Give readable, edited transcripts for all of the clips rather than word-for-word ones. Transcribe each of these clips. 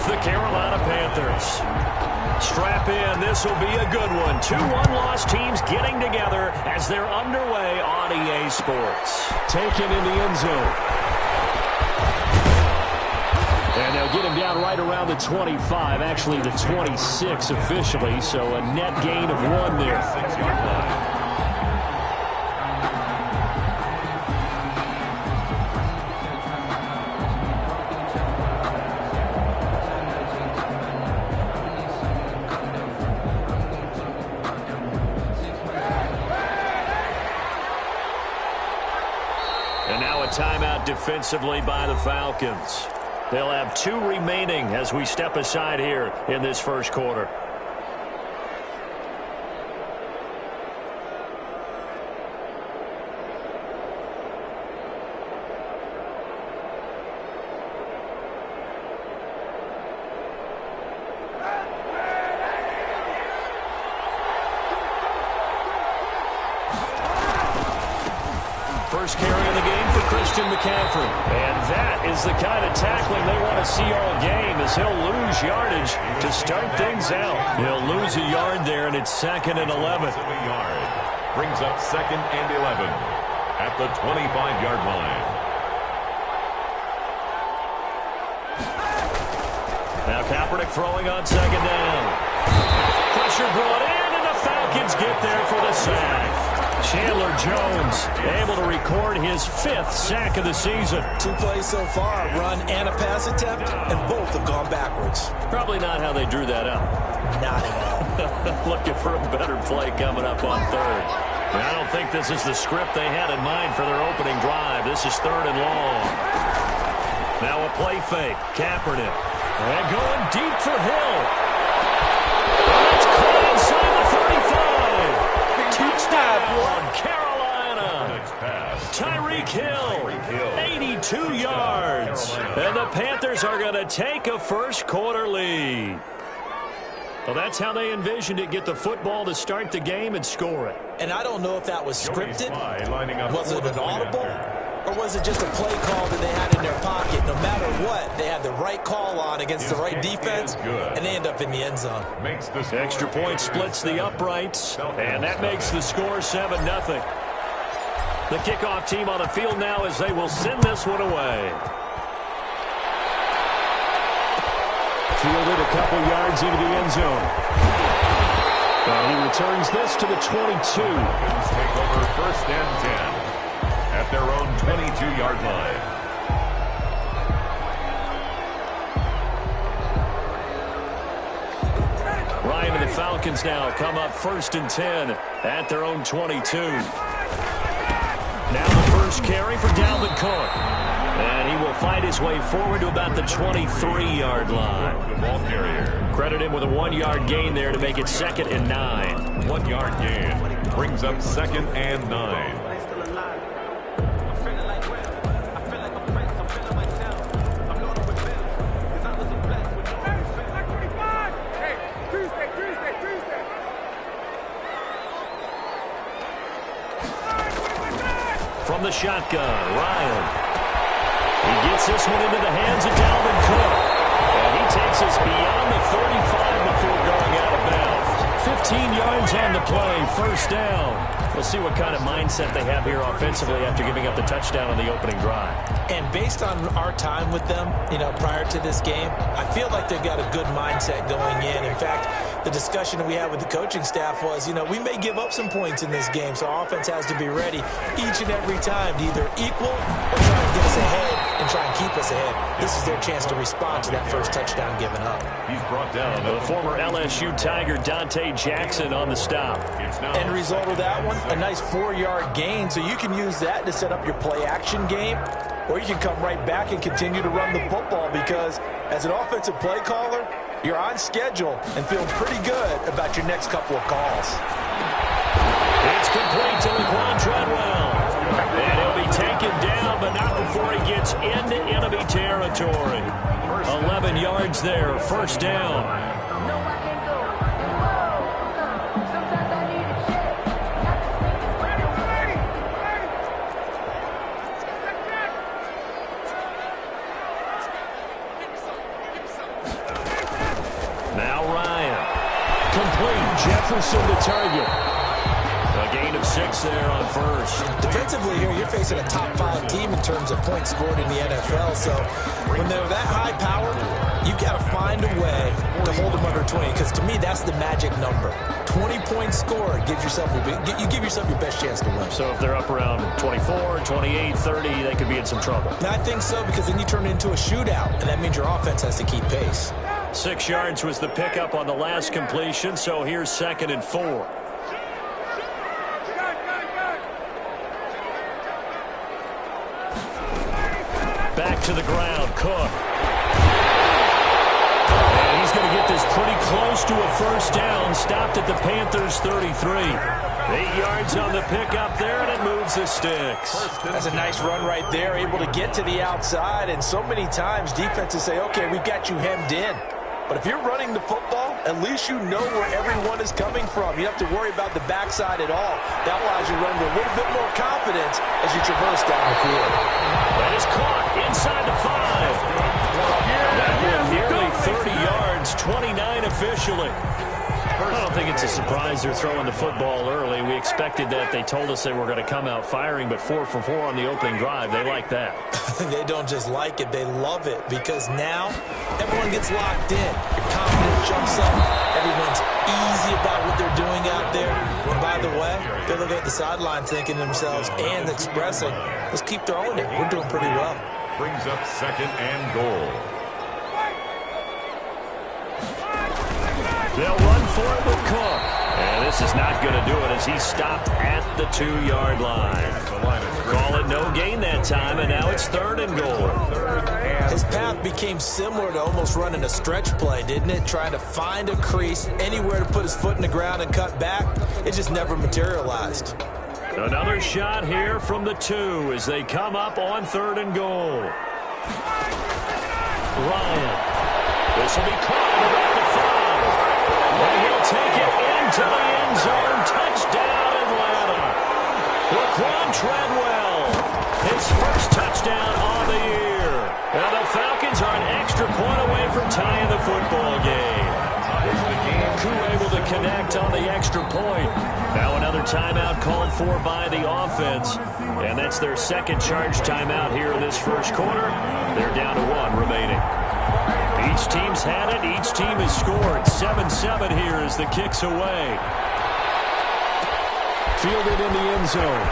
the Carolina Panthers. Strap in. This will be a good one. 2 one-loss teams getting together as they're underway on EA Sports. Taken in the end zone. And they'll get him down right around the 25, actually the 26 officially, so a net gain of 1 there. 6-yard line. And now a timeout defensively by the Falcons. They'll have 2 remaining as we step aside here in this first quarter. First carry of the game for Christian McCaffrey. And that is the kind of tackling they want to see all game, as he'll lose yardage to start things out. He'll lose a yard there, and it's 2nd and 11. A yard. Brings up 2nd and 11 at the 25-yard line. Now Kaepernick throwing on 2nd down. Pressure brought in, and the Falcons get there for the sack. Chandler Jones able to record his 5th sack of the season. 2 plays so far, a run and a pass attempt, and both have gone backwards. Probably not how they drew that up. Not at all. Looking for a better play coming up on 3rd. And I don't think this is the script they had in mind for their opening drive. This is 3rd and long. Now a play fake. Kaepernick. And going deep for Hill. It's caught inside the 35. Touchdown, Carolina. Tyreek Hill, 82 yards. And the Panthers are going to take a first quarter lead. Well, that's how they envisioned it. Get the football to start the game and score it. And I don't know if that was scripted. Was it an audible? Or was it just a play call that they had in their pocket? No matter what, they had the right call on against the right defense, and they end up in the end zone. Extra point splits the uprights, and that makes the score 7-0. The kickoff team on the field now as they will send this one away. Fielded a couple yards into the end zone. And he returns this to the 22. Take over 1st and 10. At their own 22-yard line. Ryan and the Falcons now come up 1st and 10 at their own 22. Now the first carry for Dalvin Cook. And he will fight his way forward to about the 23-yard line. The ball carrier. Credit him with a 1-yard gain there to make it 2nd and 9. 1-yard gain. Brings up 2nd and 9. From the shotgun, Ryan. He gets this one into the hands of Dalvin Cook. And he takes us beyond the 35 before going out of bounds. 15 yards on the play, 1st down. We'll see what kind of mindset they have here offensively after giving up the touchdown on the opening drive. And based on our time with them, prior to this game, I feel like they've got a good mindset going in. In fact, the discussion we had with the coaching staff was, we may give up some points in this game, so our offense has to be ready each and every time to either equal or try and get us ahead and try and keep us ahead. This is their chance to respond to that first touchdown given up. He's brought down the former LSU Tiger Dante Jackson on the stop. End result of that one, a nice 4-yard gain, so you can use that to set up your play-action game, or you can come right back and continue to run the football because as an offensive play caller, you're on schedule and feeling pretty good about your next couple of calls. It's complete to Laquan Treadwell. And he'll be taken down, but not before he gets into enemy territory. 11 yards there, 1st down. complete. Jefferson to target. A gain of 6 there on first. Defensively here, you're facing a top-5 team in terms of points scored in the NFL. So when they're that high-powered, you've got to find a way to hold them under 20. Because to me, that's the magic number. 20 points scored gives yourself you give yourself your best chance to win. So if they're up around 24, 28, 30, they could be in some trouble. And I think so, because then you turn it into a shootout, and that means your offense has to keep pace. 6 yards was the pickup on the last completion, so here's 2nd and 4. Back to the ground, Cook. And he's going to get this pretty close to a first down. Stopped at the Panthers' 33. 8 yards on the pickup there, and it moves the sticks. That's a nice run right there, able to get to the outside. And so many times defenses say, okay, we've got you hemmed in. But if you're running the football, at least you know where everyone is coming from. You don't have to worry about the backside at all. That allows you to run with a little bit more confidence as you traverse down the field. That is caught inside the 5. That went nearly 30 yards, 29 officially. I don't think it's a surprise they're throwing the football early. We expected that. They told us they were going to come out firing, but 4 for 4 on the opening drive. They like that. They don't just like it, they love it, because now everyone gets locked in. Your confidence jumps up. Everyone's easy about what they're doing out there. And by the way, they're looking at the sideline thinking to themselves and expressing, let's keep throwing it. We're doing pretty well. Brings up 2nd and goal. They'll run for it with Cook. And this is not going to do it as he stopped at the 2-yard line. Call it no gain that time, and now it's 3rd and goal. His path became similar to almost running a stretch play, didn't it? Trying to find a crease, anywhere to put his foot in the ground and cut back. It just never materialized. Another shot here from the 2 as they come up on 3rd and goal. Ryan. This will be caught at about the 5. And he'll take it into the end zone. Touchdown, Atlanta. Laquan Treadwell, his first touchdown on the year. And the Falcons are an extra point away from tying the football game. Koo able to connect on the extra point. Now another timeout called for by the offense. And that's their 2nd charge timeout here in this first quarter. They're down to 1 remaining. Each team's had it. Each team has scored. 7-7 here as the kick's away. Fielded in the end zone.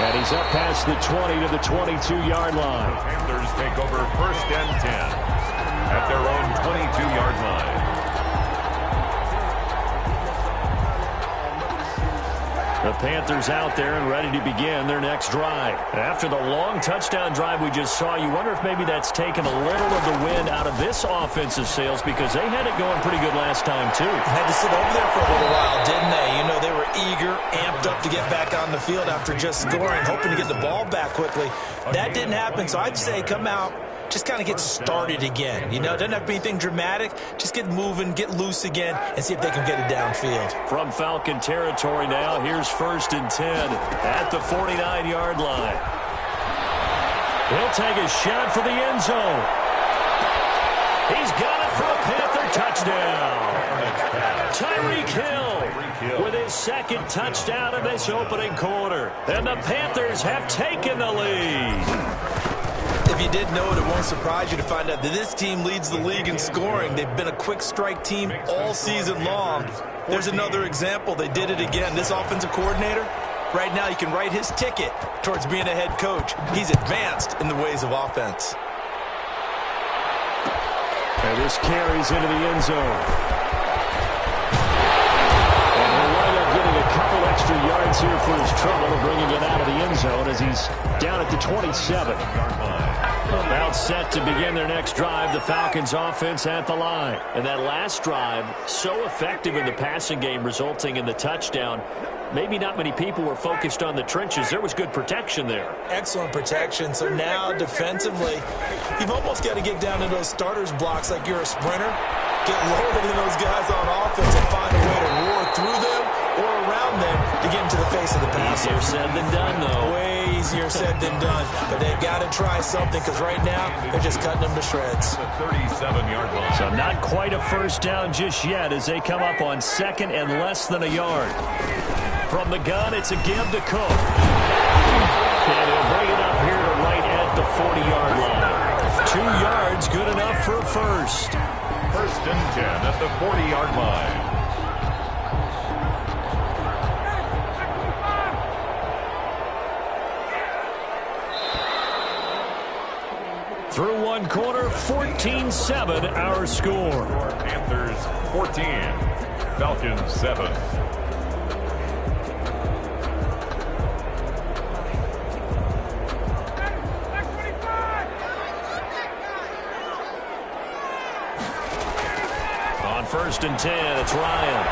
And he's up past the 20 to the 22-yard line. Panthers take over 1st and 10 at their own 22-yard line. The Panthers out there and ready to begin their next drive. After the long touchdown drive we just saw, you wonder if maybe that's taken a little of the wind out of this offensive sails, because they had it going pretty good last time, too. Had to sit over there for a little while, didn't they? You know, they were eager, amped up to get back on the field after just scoring, hoping to get the ball back quickly. That didn't happen, so I'd say come out, just kind of get started again. You know, it doesn't have to be anything dramatic. Just get moving, get loose again, and see if they can get it downfield. From Falcon territory now, here's 1st and 10 at the 49-yard line. He'll take a shot for the end zone. He's got it for a Panther touchdown. Tyreek Hill with his 2nd touchdown of this opening quarter. And the Panthers have taken the lead. If you didn't know it, it won't surprise you to find out that this team leads the league in scoring. They've been a quick strike team all season long. There's another example. They did it again. This offensive coordinator, right now you can write his ticket towards being a head coach. He's advanced in the ways of offense. And this carries into the end zone. And he'll wind up getting a couple extra yards here for his trouble of bringing it out of the end zone as he's down at the 27. About set to begin their next drive, the Falcons offense at the line. And that last drive, so effective in the passing game, resulting in the touchdown. Maybe not many people were focused on the trenches. There was good protection there. Excellent protection. So now defensively, you've almost got to get down to those starters blocks like you're a sprinter. Get lower than those guys on offense and find a way to roar through them or around around them to get into the face of the passer. Easier said than done, though. Way easier said than done. But they've got to try something because right now they're just cutting them to shreds. The 37-yard line. So not quite a first down just yet as they come up on second and less than a yard. From the gun, it's a give to Cook. And he'll bring it up here to right at the 40-yard line. 2 yards, good enough for a first. First and 10 at the 40-yard line. Through one quarter, 14-7 our score. Panthers 14, Falcons 7. On first and 10, it's Ryan.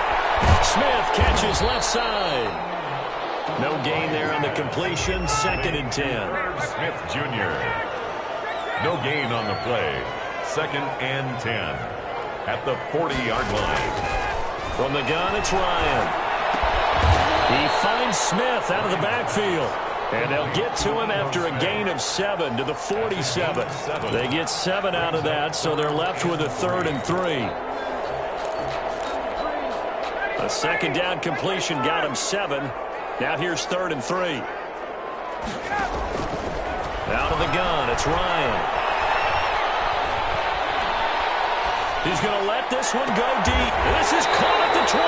Smith catches left side. No gain there on the completion. Second and 10. Smith Jr. No gain on the play. Second and 10 at the 40-yard line. From the gun, it's Ryan. He finds Smith out of the backfield. And they'll get to him after a gain of 7 to the 47. They get 7 out of that, so they're left with a 3rd and 3. A second down completion got him 7. Now here's 3rd and 3. Out of the gun, it's Ryan. He's going to let this one go deep. This is caught at the 20.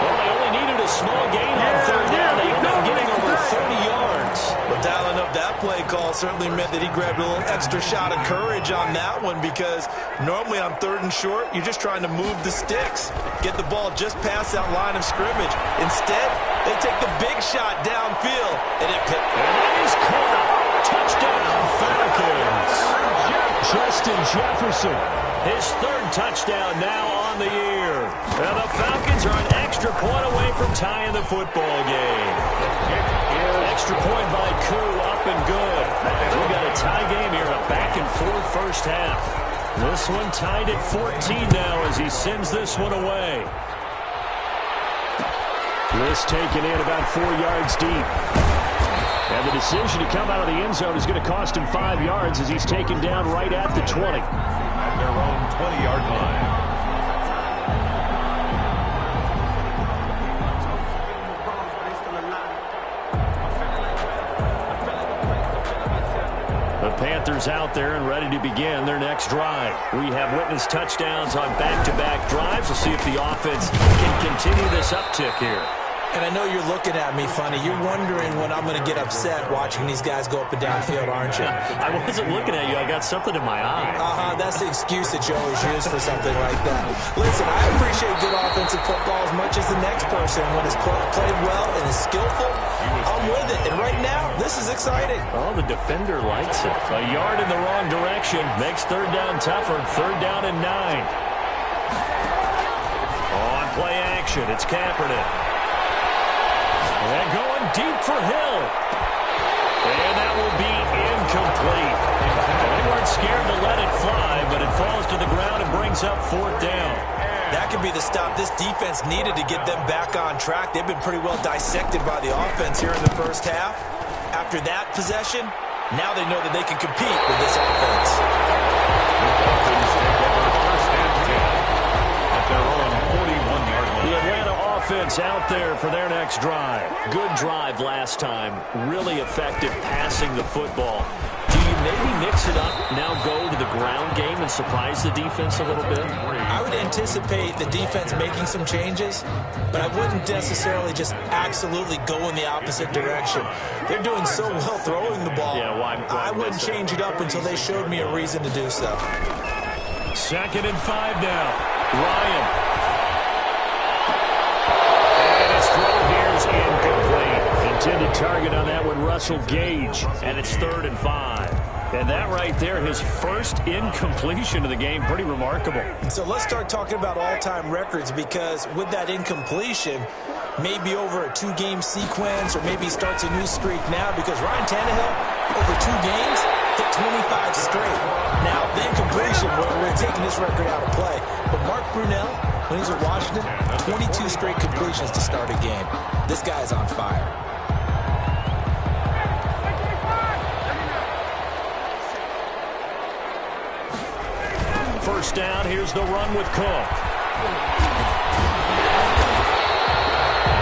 Well, they only needed a small gain on 3rd down. They end up getting over 30 yards. But dialing up that play call certainly meant that he grabbed a little extra shot of courage on that one because normally on 3rd and short, you're just trying to move the sticks, get the ball just past that line of scrimmage. Instead, they take the big shot downfield, and it picked. And that is caught. Touchdown, Falcons. Justin Jefferson, his 3rd touchdown now on the year. And the Falcons are an extra point away from tying the football game. Extra point by Koo, up and good. We got a tie game here, a back-and-forth first half. This one tied at 14 now as he sends this one away. This taken in about 4 yards deep. And the decision to come out of the end zone is going to cost him 5 yards as he's taken down right at the 20. At their own 20-yard line. The Panthers out there and ready to begin their next drive. We have witnessed touchdowns on back-to-back drives. We'll see if the offense can continue this uptick here. And I know you're looking at me funny. You're wondering when I'm going to get upset watching these guys go up and down field, aren't you? I wasn't looking at you. I got something in my eye. That's the excuse that you always use for something like that. Listen, I appreciate good offensive football as much as the next person. When it's played well and is skillful, I'm with it. And right now, this is exciting. Oh, the defender likes it. A yard in the wrong direction makes 3rd down tougher. 3rd down and 9. On play action, it's Kaepernick. And going deep for Hill. And that will be incomplete. They weren't scared to let it fly, but it falls to the ground and brings up 4th down. That could be the stop this defense needed to get them back on track. They've been pretty well dissected by the offense here in the first half. After that possession, now they know that they can compete with this offense. The Falcons take over first and 10 at their own 41-yard line. The Atlanta offense out there for their next drive. Good drive last time. Really effective passing the football. Do you maybe mix it up, now go to the ground game and surprise the defense a little bit? I would anticipate the defense making some changes, but I wouldn't necessarily just absolutely go in the opposite direction. They're doing so well throwing the ball. Yeah, why I wouldn't change it up until they showed me a reason to do so. 2nd and 5 now. Ryan. And his throw here is incomplete. Intended target on that one, Russell Gage. And it's 3rd and 5. And that right there, his first incompletion of the game, pretty remarkable. So let's start talking about all-time records, because with that incompletion, maybe over a 2-game sequence, or maybe he starts a new streak now, because Ryan Tannehill, over 2 games, hit 25 straight. Now, the incompletion, we're taking this record out of play. But Mark Brunell, when he's at Washington, 22 straight completions to start a game. This guy's on fire. First down, here's the run with Cook.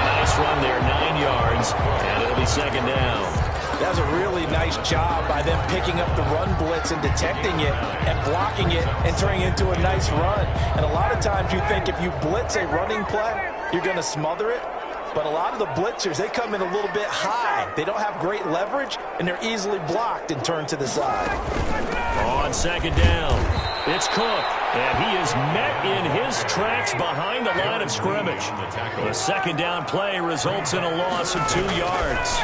Nice run there, 9 yards, and it'll be second down. That was a really nice job by them picking up the run blitz and detecting it and blocking it and turning it into a nice run. And a lot of times you think if you blitz a running play, you're going to smother it. But a lot of the blitzers, they come in a little bit high. They don't have great leverage, and they're easily blocked and turned to the side. On second down, it's Cook, and he is met in his tracks behind the line of scrimmage. The second down play results in a loss of 2 yards.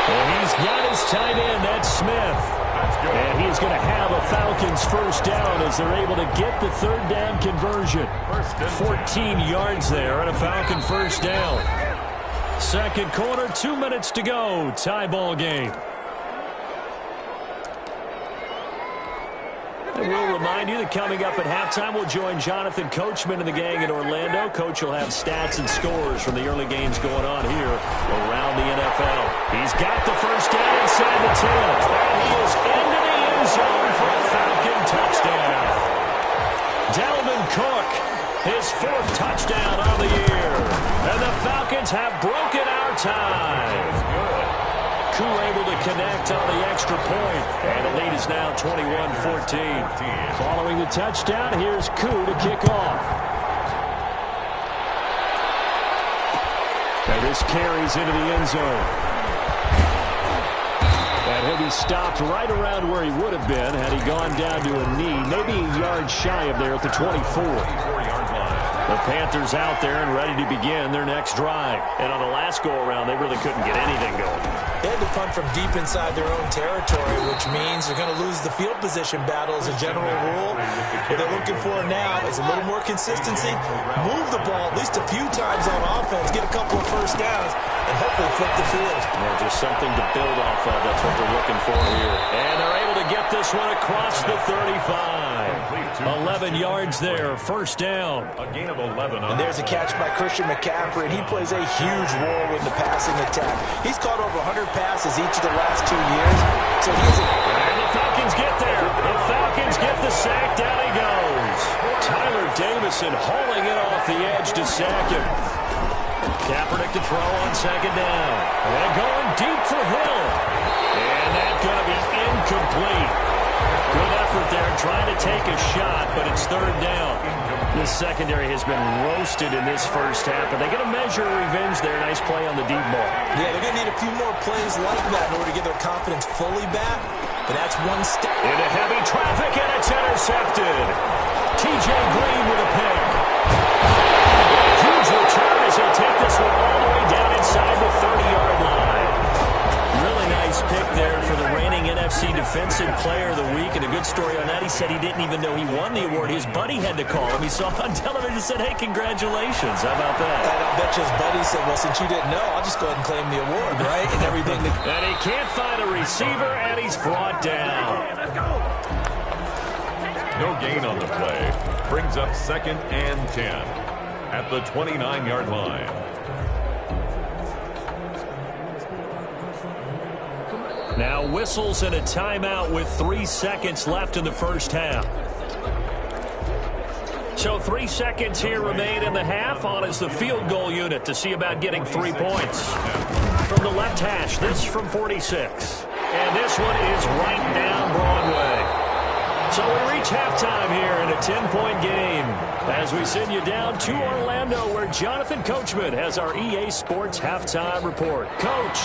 And he's got his tight end, that's Smith. And he's going to have a Falcons first down as they're able to get the third down conversion. 14 yards there and a Falcon first down. Second quarter, 2 minutes to go. Tie ball game. And we'll remind you that coming up at halftime, we'll join Jonathan Coachman and the gang in Orlando. Coach will have stats and scores from the early games going on here around the NFL. He's got the first down inside the 10. And he is into the end zone for a Falcon touchdown. Dalvin Cook, his 4th touchdown of the year. And the Falcons have broken our tie. Koo able to connect on the extra point, and the lead is now 21-14. Following the touchdown, here's Koo to kick off. And this carries into the end zone. And he'll be stopped right around where he would have been had he gone down to a knee, maybe a yard shy of there at the 24. The Panthers out there and ready to begin their next drive. And on the last go-around, they really couldn't get anything going. They had to punt from deep inside their own territory, which means they're going to lose the field position battle as a general rule. What they're looking for now is a little more consistency, move the ball at least a few times on offense, get a couple of first downs, and hopefully flip the field. Yeah, just something to build off of. That's what they're looking for here. And they're able to get this one across the 35. 11 yards there, first down. A gain of 11. And there's a catch by Christian McCaffrey, and he plays a huge role in the passing attack. He's caught over 100 passes each of the last 2 years. So he's and the Falcons get there. The Falcons get the sack. Down he goes. Tyler Davison hauling it off the edge to sack him. Kaepernick to throw on second down. And going deep for Hill. And that's going to be incomplete. Good effort there trying to take a shot, but it's third down. The secondary has been roasted in this first half, but they get a measure of revenge there. Nice play on the deep ball. Yeah, they're going to need a few more plays like that in order to get their confidence fully back, but that's one step. Into heavy traffic, and it's intercepted. T.J. Green with a pick. Huge return as he'll take this one all the way down inside the 30-yard line. Really nice pick there for the reigning NFC Defensive Player of the Week. And a good story on that, he said he didn't even know he won the award. His buddy had to call him. He saw it on television and said, hey, congratulations. How about that? And I bet you his buddy said, well, since you didn't know, I'll just go ahead and claim the award, right? And everything. And he can't find a receiver, and he's brought down. No gain on the play. Brings up second and 10 at the 29-yard line. Now whistles and a timeout with 3 seconds left in the first half. So 3 seconds here remain in the half. On is the field goal unit to see about getting 3 points. From the left hash, this from 46. And this one is right down Broadway. So we reach halftime here in a 10-point game as we send you down to Orlando where Jonathan Coachman has our EA Sports halftime report. Coach.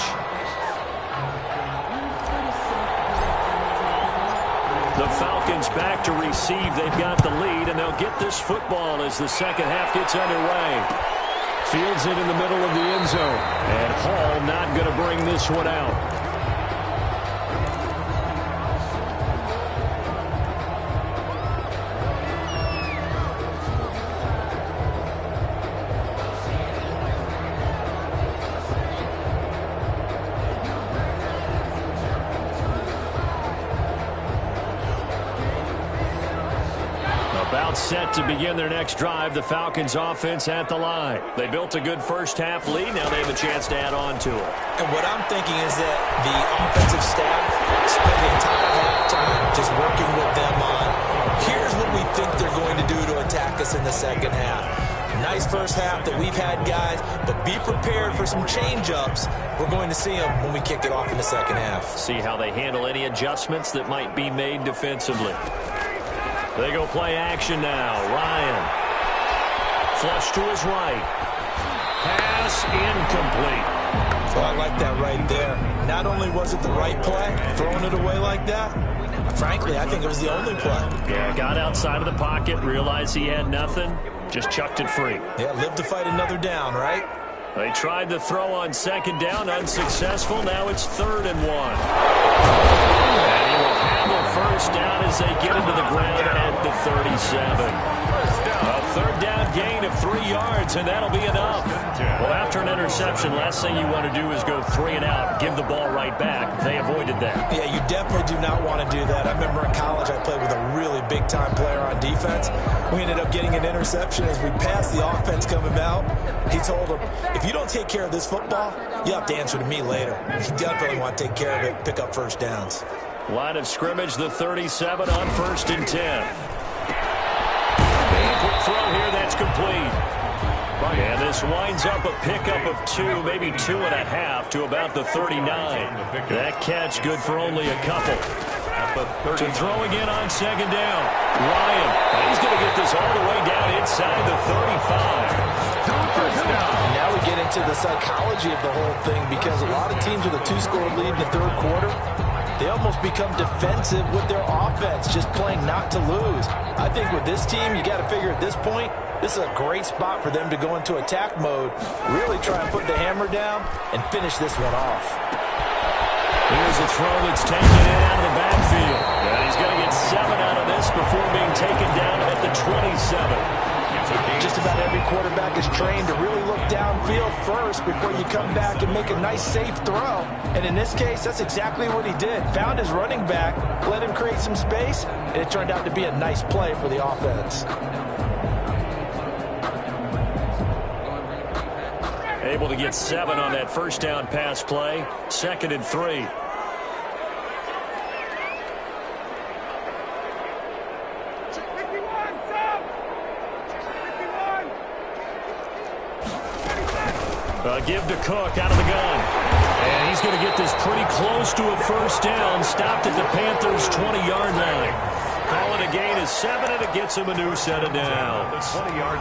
The Falcons back to receive. They've got the lead, and they'll get this football as the second half gets underway. Fields it in the middle of the end zone. And Hall not going to bring this one out. About set to begin their next drive, the Falcons offense at the line. They built a good first-half lead. Now they have a chance to add on to it. And what I'm thinking is that the offensive staff spent the entire halftime just working with them on, here's what we think they're going to do to attack us in the second half. Nice first half that we've had, guys, but be prepared for some change-ups. We're going to see them when we kick it off in the second half. See how they handle any adjustments that might be made defensively. They go play action now. Ryan. Flush to his right. Pass incomplete. So I like that right there. Not only was it the right play, throwing it away like that, frankly, I think it was the only play. Yeah, got outside of the pocket, realized he had nothing, just chucked it free. Yeah, live to fight another down, right? They tried to throw on second down, unsuccessful. Now it's 3rd and 1. And he will handle first down as they get into the ground at the 37. A 3rd down gain of 3 yards, and that'll be enough. Well, after an interception, last thing you want to do is go 3 and out, give the ball right back. They avoided that. Yeah, you definitely do not want to do that. I remember in college I played with a really big-time player on defense. We ended up getting an interception as we passed the offense coming out. He told him, if you don't take care of this football, you have to answer to me later. You definitely want to take care of it, pick up first downs. Line of scrimmage, the 37 on 1st and 10. Quick throw here, that's complete. And this winds up a pickup of 2, maybe 2.5 to about the 39. That catch good for only a couple. To throw again on second down. Ryan, he's going to get this all the way down inside the 35. And now we get into the psychology of the whole thing, because a lot of teams with a 2-score lead in the 3rd quarter, they almost become defensive with their offense, just playing not to lose. I think with this team, you got to figure at this point, this is a great spot for them to go into attack mode, really try and put the hammer down and finish this one off. Here's a throw that's taken in out of the backfield. And he's going to get 7 out of this before being taken down at the 27. Just about every quarterback is trained to really look downfield first before you come back and make a nice, safe throw. And in this case, that's exactly what he did. Found his running back, let him create some space, and it turned out to be a nice play for the offense. Able to get 7 on that first down pass play. 2nd and 3. Give to Cook out of the gun. And he's going to get this pretty close to a first down. Stopped at the Panthers' 20-yard line. Call it a gain of 7, and it gets him a new set of downs. The 20-yard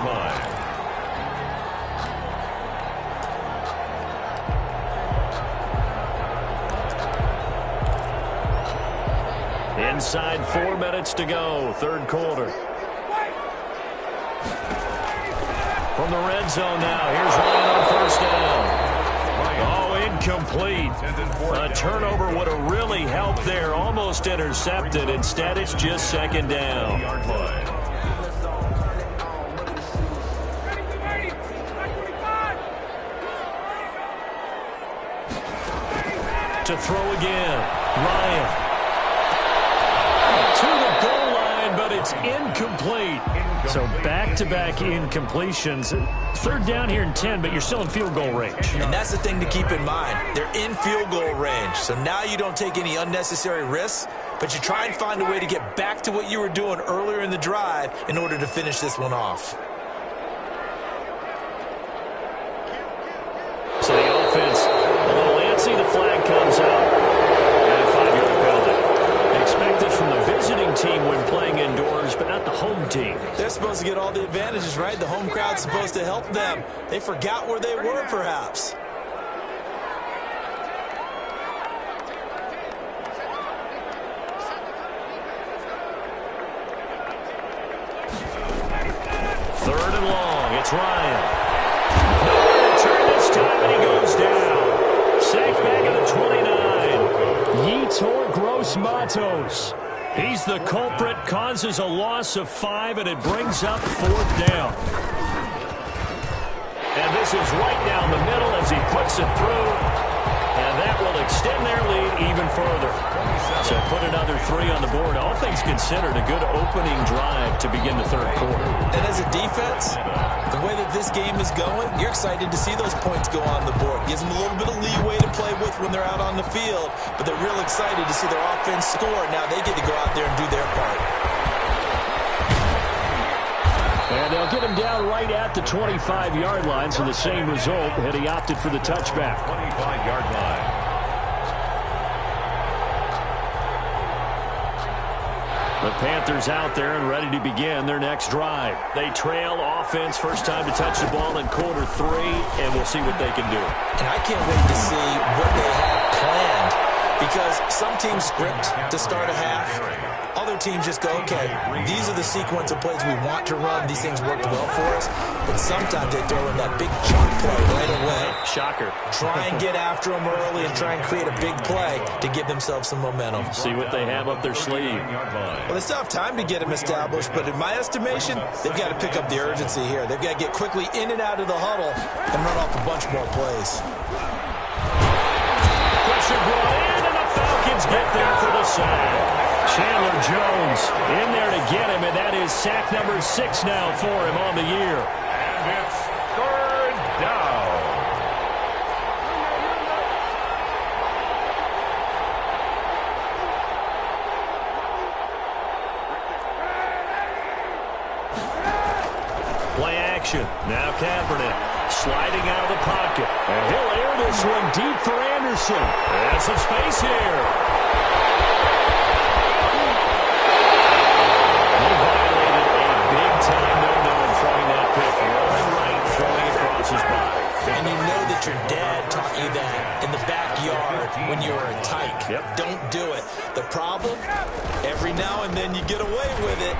line. Inside 4 minutes to go, 3rd quarter. From the red zone now, here's Ryan on first down. Oh, incomplete. A turnover would have really helped there, almost intercepted. Instead, it's just 2nd down. To throw again, Ryan. To the goal line, but it's incomplete. So back-to-back incompletions. 3rd down here in 10, but you're still in field goal range. And that's the thing to keep in mind. They're in field goal range. So now you don't take any unnecessary risks, but you try and find a way to get back to what you were doing earlier in the drive in order to finish this one off. So the offense, a little antsy. The flag comes out. And a 5-yard penalty. Expected from the visiting team when playing indoors, but not the home team. They're supposed to get all the advantages, right? The home crowd's supposed to help them. They forgot where they were, perhaps. Third and long. It's Ryan. Nowhere to turn this time, and he goes down. Safe back at the 29. Yetur Gross-Matos. He's the culprit, causes a loss of 5, and it brings up 4th down. And this is right down the middle as he puts it through. And that will they'll extend their lead even further. So put another 3 on the board. All things considered, a good opening drive to begin the third quarter. And as a defense, the way that this game is going, you're excited to see those points go on the board. Gives them a little bit of leeway to play with when they're out on the field, but they're real excited to see their offense score. Now they get to go out there and do their part. And they'll get him down right at the 25-yard line, so the same result, had he opted for the touchback. 25-yard line. The Panthers out there and ready to begin their next drive. They trail offense, first time to touch the ball in quarter 3, and we'll see what they can do. And I can't wait to see what they have planned, because some teams script to start a half. Other teams just go, okay, these are the sequence of plays we want to run. These things worked well for us. But sometimes they throw in that big chunk play right away. Shocker. Try and get after them early and try and create a big play to give themselves some momentum. See what they have up their sleeve. Well, they still have time to get them established, but in my estimation, they've got to pick up the urgency here. They've got to get quickly in and out of the huddle and run off a bunch more plays. Pressure brought in, and the Falcons get there for the sack. Chandler Jones in there to get him, and that is sack number 6 now for him on the year. And it's third down. Play action. Now Kaepernick sliding out of the pocket. And he'll air this one deep for Anderson. And some space here. He violated a big-time no-no in throwing that pick. Rolling right, throwing across his body. And you know that your dad taught you that in the backyard when you were a tyke. Yep. Don't do it. The problem, every now and then you get away with it.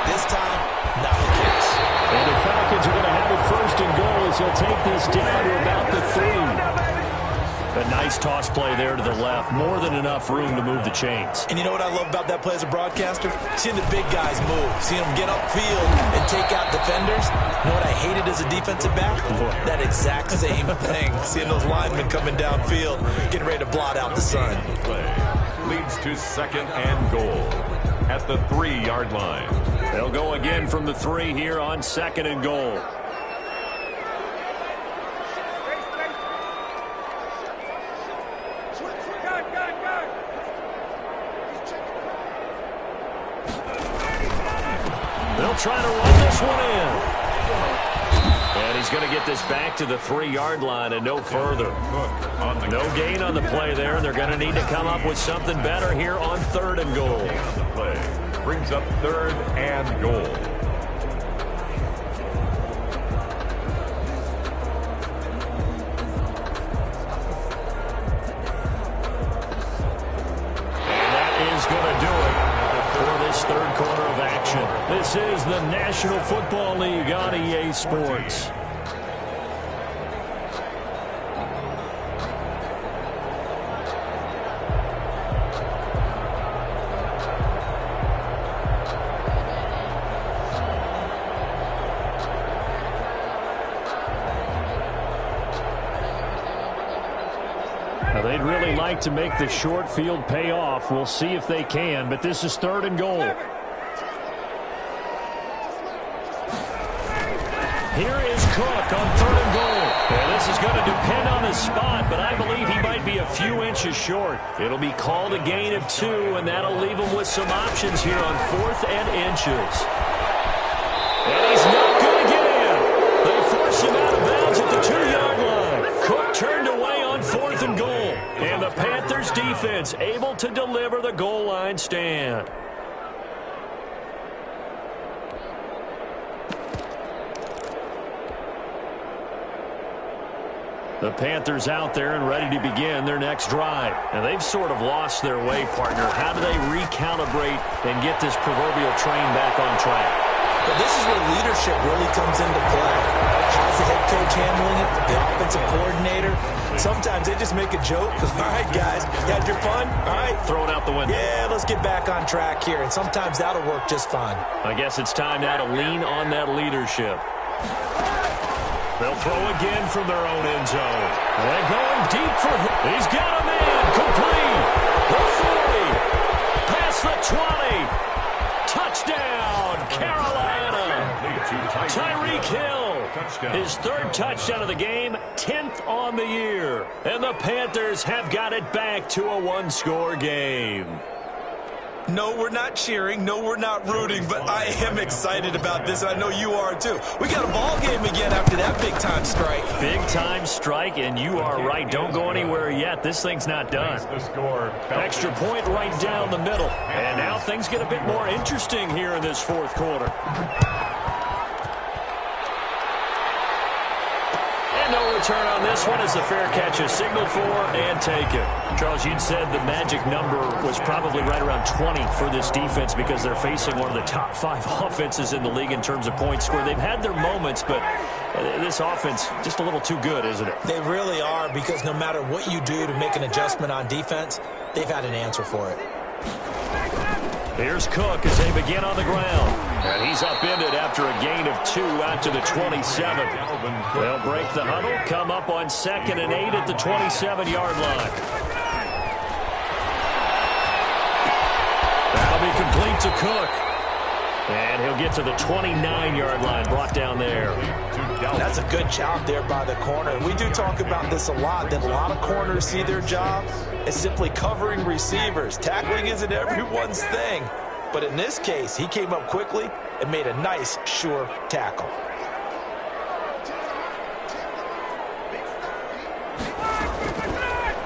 This time, not the case. And the Falcons are going to have it first and goal as they'll take this down to about the 3. A nice toss play there to the left. More than enough room to move the chains. And you know what I love about that play as a broadcaster? Seeing the big guys move. Seeing them get upfield and take out defenders. You know what I hated as a defensive back? That exact same thing. Seeing those linemen coming downfield, getting ready to blot out the sun. Play leads to second and goal at the 3-yard line. They'll go again from the 3 here on second and goal. They'll try to run this one in. And he's going to get this back to the 3-yard line and no further. No gain on the play there, and they're going to need to come up with something better here on third and goal. Brings up third and goal. And that is going to do it for this third quarter of action. This is the National Football League on EA Sports. Now, they'd really like to make the short field pay off. We'll see if they can, but this is third and goal. Here is Cook on third and goal. And this is going to depend on the spot, but I believe he might be a few inches short. It'll be called a gain of 2, and that'll leave him with some options here on 4th and inches. And he's not going to get in. They force him out of bounds at the 2-yard line. Cook turned away on 4th and goal. And the Panthers defense able to deliver the goal line stand. The Panthers out there and ready to begin their next drive. And they've sort of lost their way, partner. How do they recalibrate and get this proverbial train back on track? But this is where leadership really comes into play. How's the head coach handling it? The offensive coordinator? Sometimes they just make a joke. All right, guys, you had your fun? All right. Throw it out the window. Yeah, let's get back on track here. And sometimes that'll work just fine. I guess it's time now to lean on that leadership. They'll throw again from their own end zone. They're going deep for him. He's got a man. Complete. The 40. Past the 20. Touchdown, Carolina. Tyreek Hill. His third touchdown of the game, 10th on the year. And the Panthers have got it back to a one-score game. No, we're not cheering. No, we're not rooting, but I am excited about this, and I know you are too. We got a ball game again after that big-time strike. Big-time strike, and you are right. Don't go anywhere yet. This thing's not done. Extra point right down the middle. And now things get a bit more interesting here in this fourth quarter. No return on this one as the fair catch is signaled for and taken. Charles, you'd said the magic number was probably right around 20 for this defense because they're facing one of the top 5 offenses in the league in terms of points scored. They've had their moments, but this offense just a little too good, isn't it? They really are, because no matter what you do to make an adjustment on defense, they've had an answer for it. Here's Cook as they begin on the ground. And he's upended after a gain of 2 out to the 27. They'll break the huddle, come up on 2nd and 8 at the 27-yard line. That'll be complete to Cook. And he'll get to the 29-yard line, brought down there. That's a good job there by the corner. And we do talk about this a lot, that a lot of corners see their job as simply covering receivers. Tackling isn't everyone's thing. But in this case, he came up quickly and made a nice, sure tackle.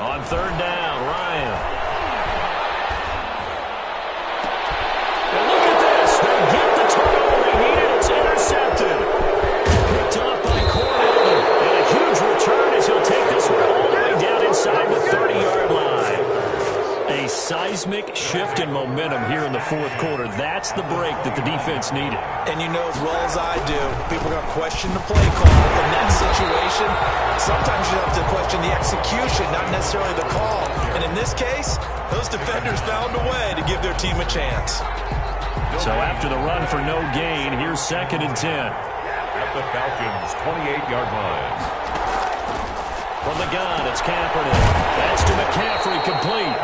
On 3rd down, Ryan. And look at this. They get the turnover they needed. It's intercepted. Picked up by Cornell. And a huge return as he'll take this one all the way down inside the 30-yard line. A seismic shift in momentum here in the fourth quarter. That's the break that the defense needed. And you know as well as I do, people are going to question the play call in that situation. Sometimes you have to question the execution, not necessarily the call. And in this case, those defenders found a way to give their team a chance. So after the run for no gain, here's 2nd and 10. At the Falcons' 28-yard line. From the gun, it's Kaepernick. That's to McCaffrey, complete.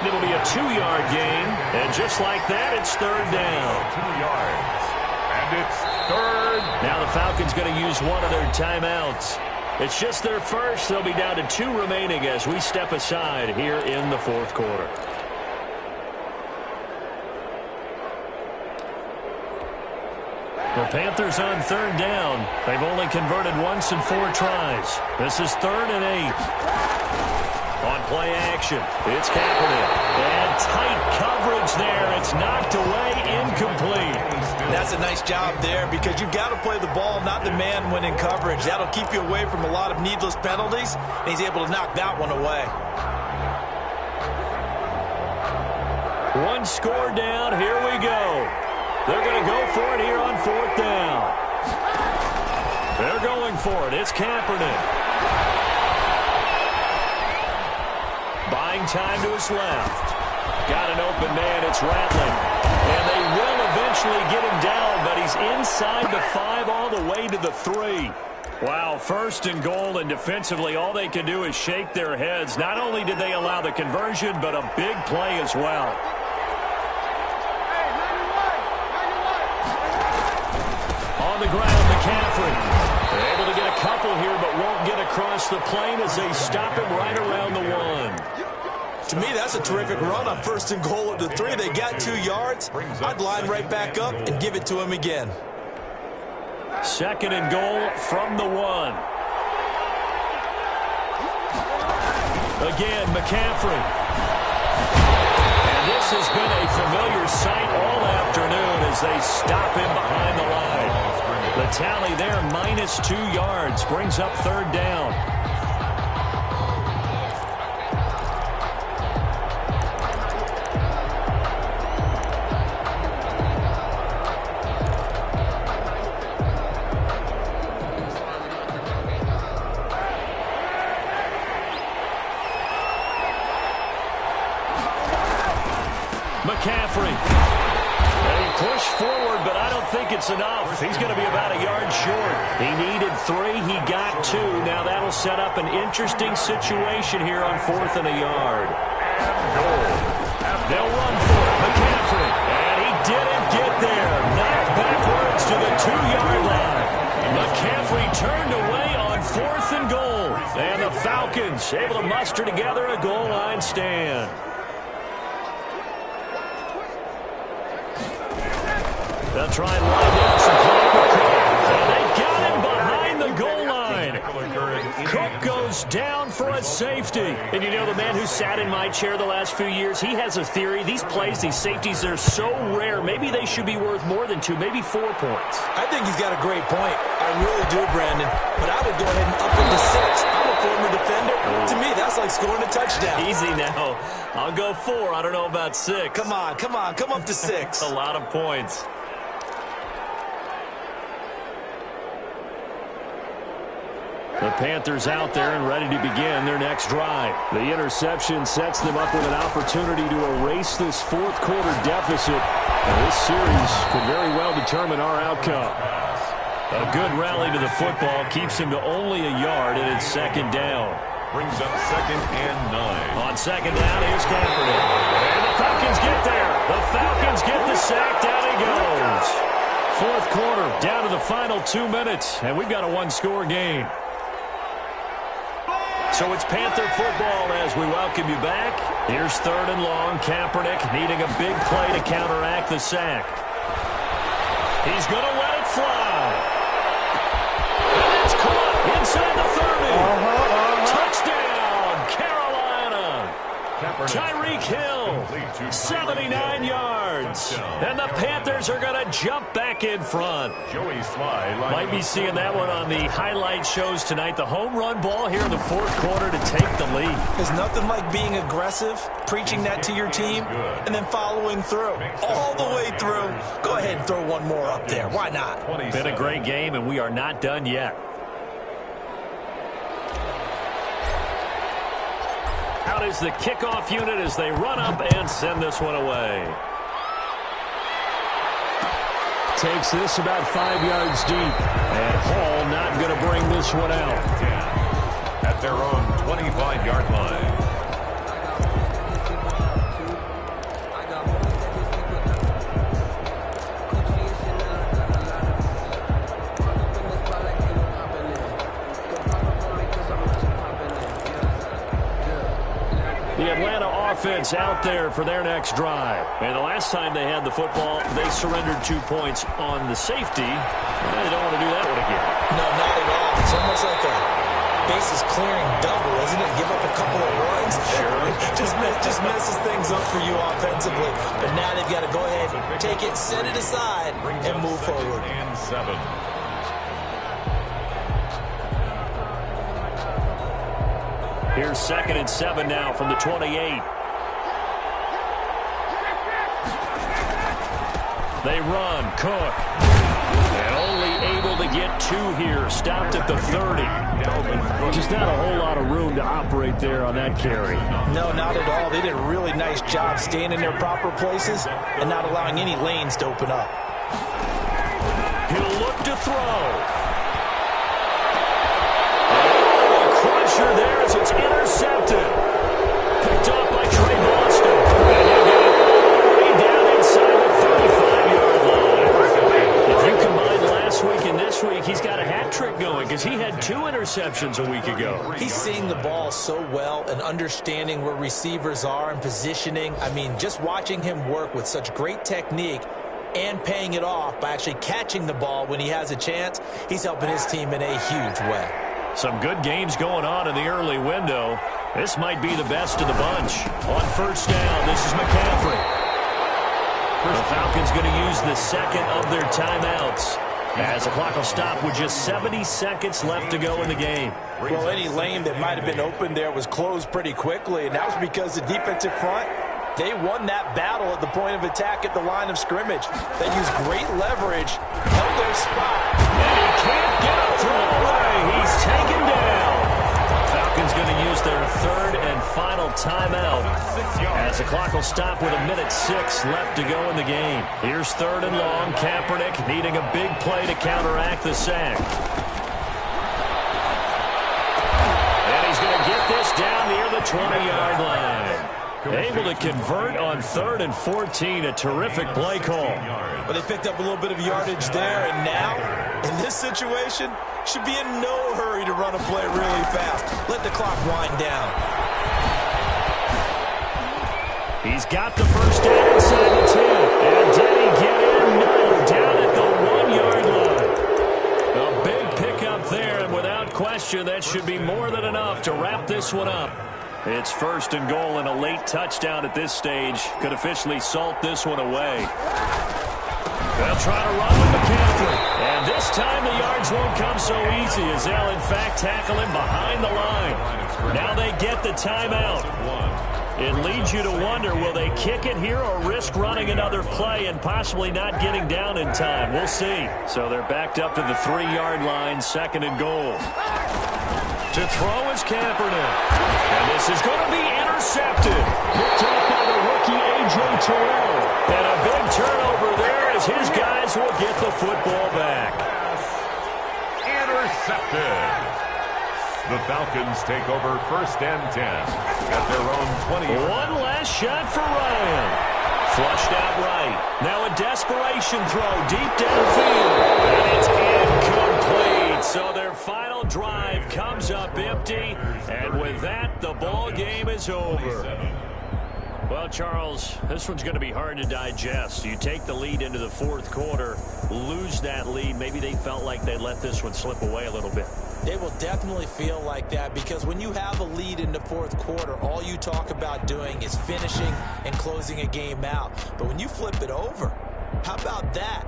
It'll be a 2-yard gain, and just like that, it's 3rd down. 2 yards, and it's 3rd. Now the Falcons going to use one of their timeouts. It's just their first. They'll be down to 2 remaining as we step aside here in the fourth quarter. The Panthers on 3rd down. They've only converted once in 4 tries. This is 3rd and 8. On play action, it's Kaepernick. And tight coverage there. It's knocked away, incomplete. That's a nice job there, because you've got to play the ball, not the man when in coverage. That'll keep you away from a lot of needless penalties, and he's able to knock that one away. 1 score down. Here we go. They're going to go for it here on 4th down. They're going for it. It's Kaepernick. Buying time to his left. Got an open man. It's Rattling. And they will eventually get him down, but he's inside the 5 all the way to the 3. Wow, 1st and goal, and defensively all they can do is shake their heads. Not only did they allow the conversion, but a big play as well. On the ground, McCaffrey. They're able to get a couple here, but won't get across the plane as they stop him right around the 1. To me, that's a terrific run on 1st and goal at the 3. They got 2 yards. I'd line right back up and give it to him again. 2nd and goal from the 1. Again, McCaffrey. And this has been a familiar sight all afternoon as they stop him behind the line. The tally there, minus 2 yards, brings up 3rd down. McCaffrey. He pushed forward, but I don't think it's enough. He's going to be about a yard short. He needed 3. He got 2. Now that'll set up an interesting situation here on 4th and a yard. They'll run for it. McCaffrey. And he didn't get there. Knocked backwards to the 2-yard line. McCaffrey turned away on 4th and goal. And the Falcons able to muster together a goal line stand. They'll try and line down some play. And they got him behind the goal line. Cook goes down for a safety. And you know, the man who sat in my chair the last few years, he has a theory. These plays, these safeties, they're so rare. Maybe they should be worth more than 2, maybe 4 points. I think he's got a great point. I really do, Brandon. But I would go ahead and up it to 6. I'm a former defender. To me, that's like scoring a touchdown. Easy now. I'll go 4. I don't know about 6. Come on. Come up to 6. A lot of points. The Panthers out there and ready to begin their next drive. The interception sets them up with an opportunity to erase this fourth-quarter deficit. And this series could very well determine our outcome. A good rally to the football keeps him to only a yard, and it's 2nd down. Brings up 2nd and 9. On 2nd down, here's Kaepernick. And the Falcons get there. The Falcons get the sack. Down he goes. Fourth quarter, down to the final 2 minutes, and we've got a 1-score game. So it's Panther football as we welcome you back. Here's 3rd and long. Kaepernick needing a big play to counteract the sack. He's going to let it fly. And it's caught inside the 30. Touchdown, Carolina. Tyreek Hill, 79 yards. And the Panthers are going to jump back in front. Joey Sly might be seeing that one on the highlight shows tonight. The home run ball here in the fourth quarter to take the lead. There's nothing like being aggressive, preaching that to your team, and then following through. All the way through. Go ahead and throw one more up there. Why not? Been a great game, and we are not done yet. Out is the kickoff unit as they run up and send this one away. Takes this about 5 yards deep. And Hall not going to bring this one out. At their own 25-yard line. The Atlanta offense out there for their next drive. And the last time they had the football, they surrendered 2 points on the safety. They don't want to do that one again. No, not at all. It's almost like a bases clearing double, isn't it? Give up a couple of runs. Sure. just messes things up for you offensively. But now they've got to go ahead, take it, set it aside, and move forward. And 7. Here's 2nd and 7 now from the 28. They run. Cook. And only able to get 2 here. Stopped at the 30. Just not a whole lot of room to operate there on that carry. No, not at all. They did a really nice job staying in their proper places and not allowing any lanes to open up. He'll look to throw. There as it's intercepted. Picked up by Trey Boston. And he'll get it way down inside the 35-yard line. If you combine last week and this week, he's got a hat trick going because he had 2 interceptions a week ago. He's seeing the ball so well and understanding where receivers are and positioning. I mean, just watching him work with such great technique and paying it off by actually catching the ball when he has a chance, he's helping his team in a huge way. Some good games going on in the early window. This might be the best of the bunch. On 1st down, this is McCaffrey. The Falcons going to use the 2nd of their timeouts as the clock will stop with just 70 seconds left to go in the game. Well, any lane that might have been open there was closed pretty quickly, and that was because the defensive front, they won that battle at the point of attack at the line of scrimmage. They used great leverage, held their spot. And he can't get a throw away. He's taken down. Falcons is going to use their third and final timeout as the clock will stop with 1:06 left to go in the game. Here's third and long. Kaepernick needing a big play to counteract the sack. And he's going to get this down near the 20-yard line. Able to convert on 3rd and 14. A terrific play call. Well, they picked up a little bit of yardage there, and now, in this situation, should be in no hurry to run a play really fast. Let the clock wind down. He's got the first down inside the 10. And did he get in? No, down at the 1-yard line. A big pickup there, and without question, that should be more than enough to wrap this one up. It's 1st and goal, and a late touchdown at this stage could officially salt this one away. They'll try to run with McCaffrey. And this time the yards won't come so easy as they'll, in fact, tackle him behind the line. Now they get the timeout. It leads you to wonder, will they kick it here or risk running another play and possibly not getting down in time? We'll see. So they're backed up to the 3-yard line, 2nd and goal. To throw is Kaepernick. And this is going to be intercepted. Picked up by the rookie A.J. Terrell. And a big turnover there as his guys will get the football back. Intercepted. The Falcons take over 1st and 10 at their own 20. One last shot for Ryan. Flushed out right. Now a desperation throw deep downfield. And it's incomplete. So their final drive comes up empty. And with that, the ball game is over. Well, Charles, this one's going to be hard to digest. You take the lead into the 4th quarter, lose that lead. Maybe they felt like they let this one slip away a little bit. They will definitely feel like that because when you have a lead in the 4th quarter, all you talk about doing is finishing and closing a game out. But when you flip it over, how about that?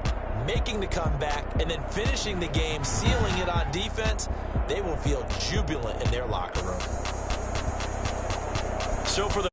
Making the comeback and then finishing the game, sealing it on defense, they will feel jubilant in their locker room. So for the